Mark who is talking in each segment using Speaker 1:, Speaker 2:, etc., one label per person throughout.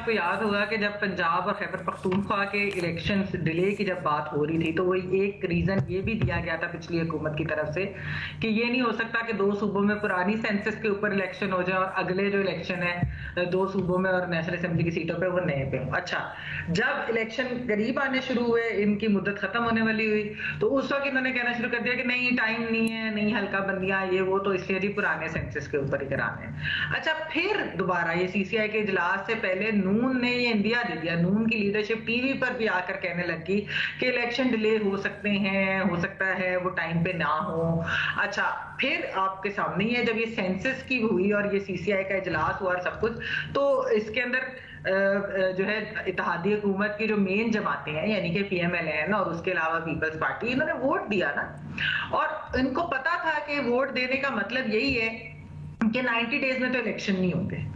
Speaker 1: आपको याद होगा कि जब पंजाब और खैबर पख्तूनख्वा के इलेक्शन डिले की जब बात हो रही थी तो वो एक रीजन ये भी दिया गया था पिछली हुकूमत की तरफ से कि ये नहीं हो सकता कि 2 सूबों में पुरानी सेंसस के ऊपर इलेक्शन हो जाए और अगले जो इलेक्शन है 2 सूबों में और नेशनल असेंबली की सीटों पे वो नए पे हो। अच्छा, जब इलेक्शन करीब आने शुरू हुए, इनकी मुद्दत खत्म होने वाली हुई, तो उस वक्त इन्होंने कहना शुरू कर दिया कि नहीं टाइम नहीं है, नहीं हल्का बंदियां ये वो, तो इसलिए जी पुराने सेंसस के ऊपर ही कराने हैं। अच्छा, फिर दोबारा ये सीसीआई के इजलास से पहले नून ने ये इंडिया दे दिया, नून की लीडरशिप टीवी पर भी आकर कहने लगी कि इलेक्शन डिले हो सकते हैं, हो सकता है वो टाइम पे ना हो। अच्छा, फिर आपके सामने ही है जब ये सेंसस की हुई और ये सीसीआई का इजलास हुआ और सब कुछ, तो इसके अंदर जो है इत्तेहादी हुकूमत की जो मेन जमातें हैं यानी कि पीएमएलएन और उसके अलावा पीपल्स पार्टी, इन्होंने वोट दिया ना, और इनको पता था कि वोट देने का मतलब यही है कि 90 डेज में तो इलेक्शन नहीं होंगे,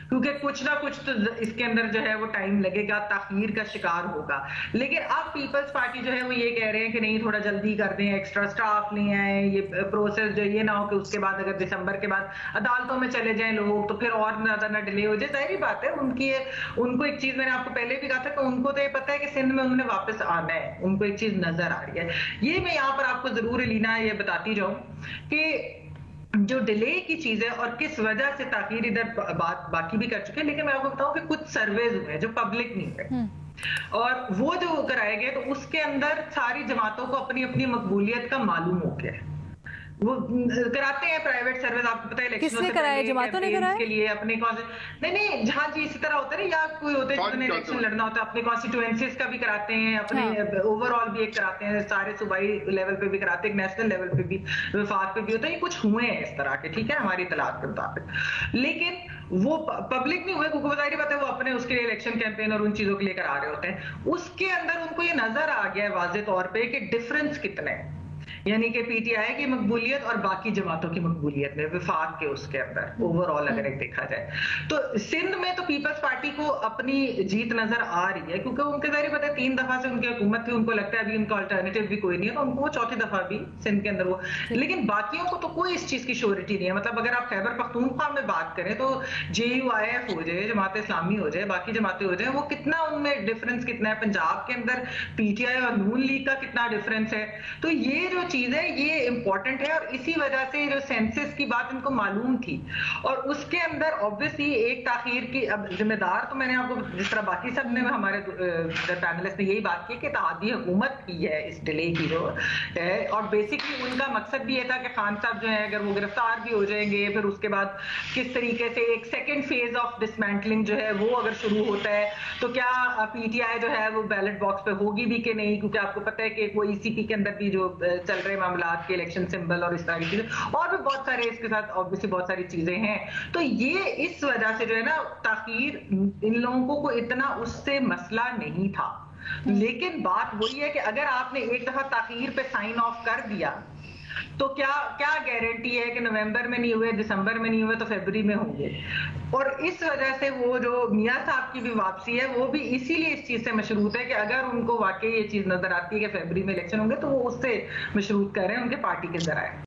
Speaker 1: क्योंकि कुछ ना कुछ तो इसके अंदर जो है वो टाइम लगेगा, ताखीर का शिकार होगा। लेकिन अब पीपल्स पार्टी जो है वो ये कह रहे हैं कि नहीं थोड़ा जल्दी कर दें, एक्स्ट्रा स्टाफ ले आए, ये प्रोसेस जो ये ना हो कि उसके बाद अगर दिसंबर के बाद अदालतों में चले जाएं लोग तो फिर और ज्यादा ना डिले हो जाए। जाहिर बात है उनको एक चीज मैंने आपको पहले भी कहा था कि उनको तो ये पता है कि सिंध में उन्होंने वापस आना है, उनको एक चीज नजर आ रही है। ये मैं यहाँ पर आपको जरूर लीना ये बताती जाऊं कि जो डिले की चीज है और किस वजह से ताखीर इधर बात बाकी भी कर चुके हैं, लेकिन मैं आपको बताऊं कि कुछ सर्वेज हुए हैं जो पब्लिक नहीं है और वो जो कराए गए तो उसके अंदर सारी जमातों को अपनी अपनी मकबूलियत का मालूम हो गया है। वो कराते हैं प्राइवेट सर्विस, आपको पता है इलेक्शन से
Speaker 2: कराया, जमातों ने कराया
Speaker 1: के लिए अपने नहीं जहाँ जी इसी तरह होता है ना, या कोई होते हैं जिन्होंने इलेक्शन लड़ना होता है अपने कॉन्स्टिट्यूएंसीज का भी कराते हैं, अपने ओवरऑल भी एक कराते हैं, सारे सूबाई लेवल पे भी कराते हैं, नेशनल लेवल पे भी, वफाक पे भी होता है। ये कुछ हुए हैं इस तरह के, ठीक है, हमारी इतलात के मुताबिक, लेकिन वो पब्लिक नहीं हुए क्योंकि जाहिर बात है वो अपने उसके लिए इलेक्शन कैंपेन और उन चीजों के लिए करा रहे होते हैं। उसके अंदर उनको ये नजर आ गया है वाज़ेह तौर पे कि डिफरेंस कितने हैं, यानी कि पीटीआई की मकबूलियत और बाकी जमातों की मकबूलियत में, विफाक के उसके अंदर ओवरऑल अगर एक देखा जाए तो सिंध में तो पीपल्स पार्टी को अपनी जीत नजर आ रही है क्योंकि उनके ज़ाहिर पता है 3 दफा से उनकी हुकूमत थी, उनको लगता है अभी उनका अल्टरनेटिव भी कोई नहीं है, तो उनको वो 4थी दफा भी सिंध के अंदर वो, लेकिन बाकियों को तो कोई इस चीज की श्योरिटी नहीं है। मतलब अगर आप खैबर पख्तूनख्वा में बात करें तो JUIF हो जाए, जमात इस्लामी हो जाए, बाकी जमातें हो जाए, वो कितना उनमें डिफरेंस कितना है, पंजाब के अंदर पीटीआई और नून लीग का कितना डिफरेंस है, तो ये जो चीज है ये इंपॉर्टेंट है। और इसी वजह से जो सेंसस की बात इनको मालूम थी और उसके अंदर ऑब्वियसली एक ताखीर की अब जिम्मेदार तो मैंने आपको जिस तरह बाकी सब ने हमारे पैनलिस्ट ने यही बात की कि इत्तेहादी हुकूमत की है इस डिले की जो है, और बेसिकली उनका मकसद भी ये था कि खान साहब जो है अगर वो गिरफ्तार भी हो जाएंगे फिर उसके बाद किस तरीके से एक सेकेंड फेज ऑफ डिसमेंटलिंग जो है वो अगर शुरू होता है तो क्या पीटीआई जो है वो बैलेट बॉक्स पे होगी भी कि नहीं, क्योंकि आपको पता है कि वो ECP के अंदर भी जो चल रहे मामला के इलेक्शन सिंबल और इस तरह की चीजें और भी बहुत सारे इसके साथ ऑब्वियसली बहुत सारी चीजें हैं। तो ये इस वजह से जो है ना ताखीर इन लोगों को इतना उससे मसला नहीं था, लेकिन बात वही है कि अगर आपने एक दफा ताखीर पे साइन ऑफ कर दिया तो क्या क्या गारंटी है कि नवंबर में नहीं हुए, दिसंबर में नहीं हुए तो फरवरी में होंगे। और इस वजह से वो जो मियां साहब की भी वापसी है वो भी इसीलिए इस चीज से मशरूत है कि अगर उनको वाकई ये चीज नजर आती है कि फरवरी में इलेक्शन होंगे तो वो उससे मशरूत कर रहे हैं उनके पार्टी के जराए।